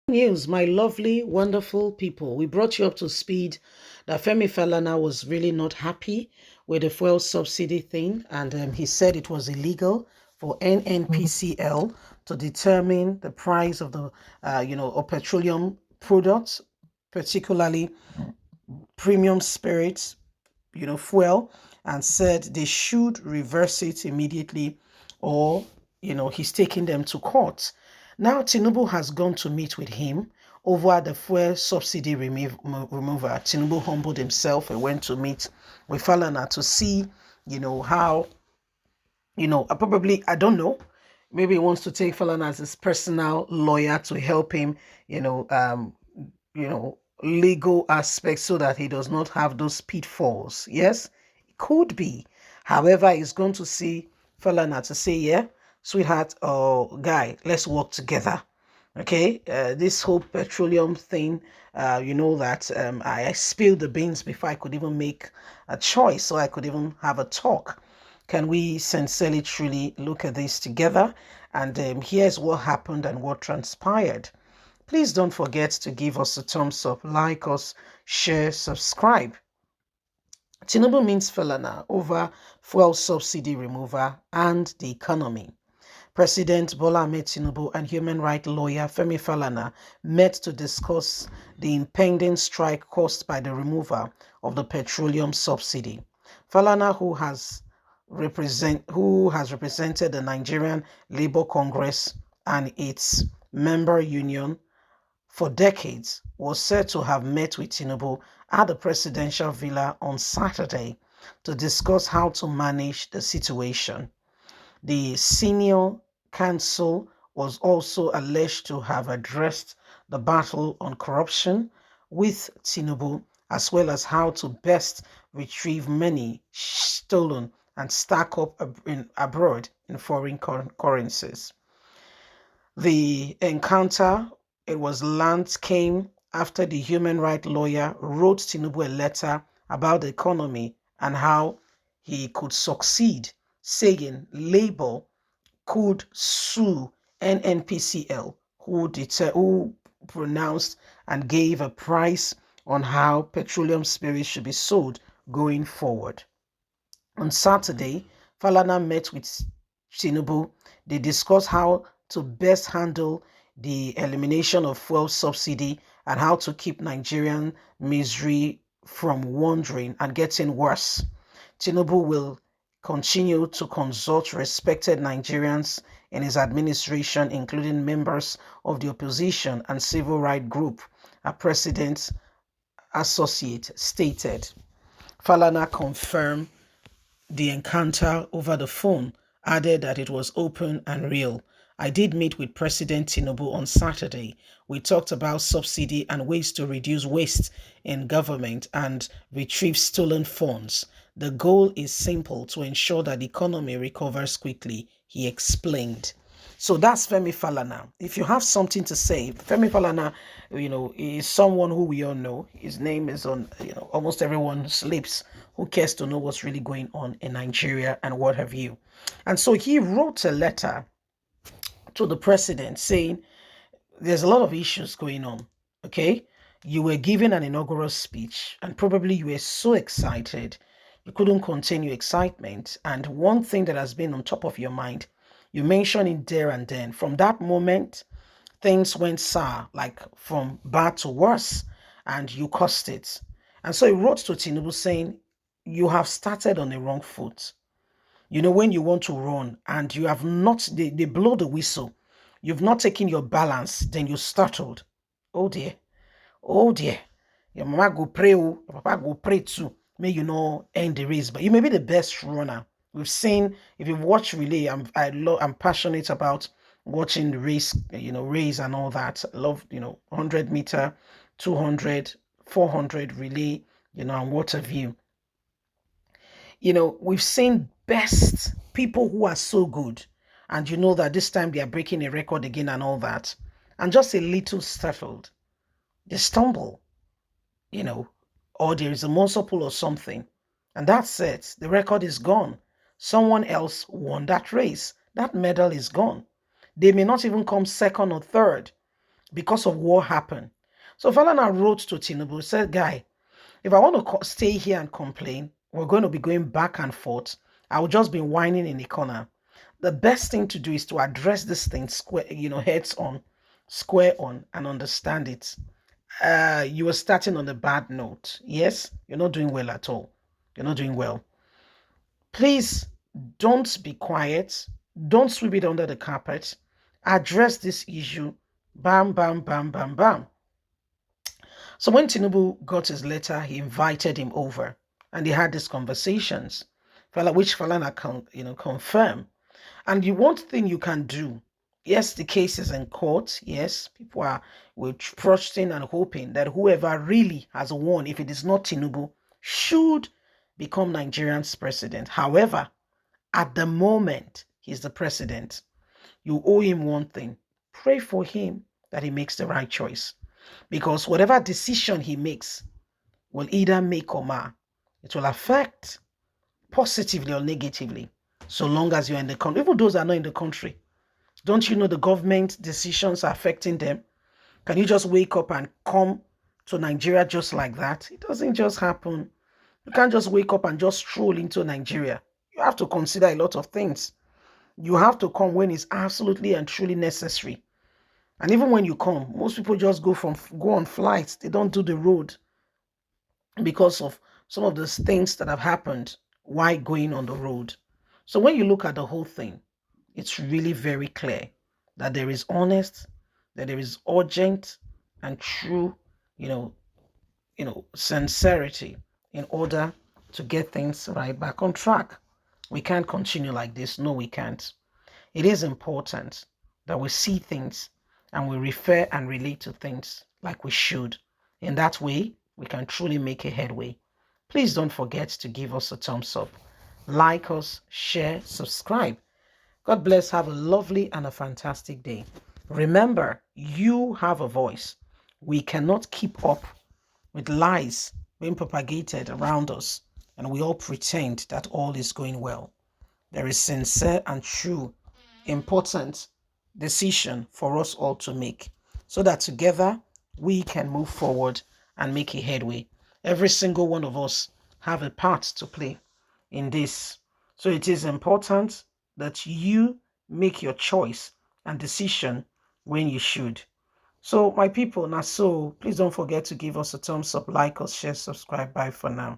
News, my lovely, wonderful people. We brought you up to speed that Femi Falana was really not happy with the fuel subsidy thing, and he said it was illegal for NNPCL to determine the price of the, of petroleum products, particularly premium spirits, fuel, and said they should reverse it immediately, or he's taking them to court. Now Tinubu has gone to meet with him over the fuel subsidy remover. Tinubu humbled himself and went to meet with Falana to see, how, probably, I don't know, maybe he wants to take Falana as his personal lawyer to help him, legal aspects so that he does not have those pitfalls. Yes, it could be. However, he's going to see Falana to say, yeah, sweetheart or guy, let's work together. Okay, this whole petroleum thing, that I spilled the beans before I could even make a choice, so I could even have a talk. Can we sincerely, truly look at this together? And here's what happened and what transpired. Please don't forget to give us a thumbs up, like us, share, subscribe. Tinubu means Falana over fuel subsidy remover and the economy. President Bola Ahmed Tinubu and human rights lawyer Femi Falana met to discuss the impending strike caused by the removal of the petroleum subsidy. Falana, who has represented the Nigerian Labour Congress and its member union for decades, was said to have met with Tinubu at the presidential villa on Saturday to discuss how to manage the situation. The senior counsel was also alleged to have addressed the battle on corruption with Tinubu, as well as how to best retrieve money stolen and stack up abroad in foreign currencies. The encounter, came after the human rights lawyer wrote Tinubu a letter about the economy and how he could succeed, saying Labour could sue NNPCL, who pronounced and gave a price on how petroleum spirits should be sold going forward. On Saturday, Falana met with Tinubu. They discussed how to best handle the elimination of fuel subsidy and how to keep Nigerian misery from wandering and getting worse. Tinubu will continue to consult respected Nigerians in his administration, including members of the opposition and civil rights group, a president's associate stated. Falana confirmed the encounter over the phone, added that it was open and real. I did meet with President Tinubu on Saturday. We talked about subsidy and ways to reduce waste in government and retrieve stolen funds. The goal is simple: to ensure that the economy recovers quickly, he explained. So that's Femi Falana. If you have something to say, Femi Falana, is someone who we all know. His name is on, almost everyone's lips who cares to know what's really going on in Nigeria and what have you. And so he wrote a letter to the president saying, there's a lot of issues going on, okay? You were giving an inaugural speech and probably you were so excited, you couldn't contain your excitement. And one thing that has been on top of your mind, you mentioned it there and then. From that moment, things went sour, like from bad to worse, and you caused it. And so he wrote to Tinubu saying, you have started on the wrong foot. When you want to run and you have not, they blow the whistle, you've not taken your balance, then you're startled. Oh dear, oh dear. Your mama go pray, your papa go pray too. May you know end the race, but you may be the best runner. We've seen, if you've watched relay, I'm passionate about watching the race, race and all that. I love, 100-meter, 200, 400 relay, and what have you. We've seen best people who are so good, and that this time they are breaking a record again and all that, and just a little startled. They stumble, or there is a monster pull or something, and that's it. The record is gone. Someone else won that race. That medal is gone. They may not even come second or third. because of what happened. So Falana wrote to Tinubu, said, guy, if I want to stay here and complain, we're going to be going back and forth. I will just be whining in the corner. The best thing to do is to address this thing square, heads on, square on, and understand it. You were starting on a bad note. Yes, you're not doing well at all. You're not doing well. Please don't be quiet. Don't sweep it under the carpet. Address this issue. Bam, bam, bam, bam, bam. So when Tinubu got his letter, he invited him over, and they had these conversations, which Falana confirmed. And the one thing you can do, yes, the case is in court. Yes, people are trusting and hoping that whoever really has won, if it is not Tinubu, should become Nigerian's president. However, at the moment he's the president, you owe him one thing: pray for him that he makes the right choice. Because whatever decision he makes will either make or mar. It will affect positively or negatively, so long as you're in the country. Even those that are not in the country, don't you know the government decisions are affecting them? Can you just wake up and come to Nigeria just like that? It doesn't just happen. You can't just wake up and just stroll into Nigeria. You have to consider a lot of things. You have to come when it's absolutely and truly necessary. And even when you come, most people just go on flights. They don't do the road because of some of those things that have happened while going on the road. So when you look at the whole thing, it's really very clear that there is honest, that there is urgent and true, sincerity in order to get things right back on track. We can't continue like this. No, we can't. It is important that we see things and we refer and relate to things like we should. In that way, we can truly make a headway. Please don't forget to give us a thumbs up, like us, share, subscribe. God bless. Have a lovely and a fantastic day. Remember, you have a voice. We cannot keep up with lies being propagated around us, and we all pretend that all is going well. There is sincere and true, important decision for us all to make, so that together we can move forward and make a headway. Every single one of us have a part to play in this. So it is important that you make your choice and decision when you should. So my people, now so please don't forget to give us a thumbs up, like us, share, subscribe. Bye for now.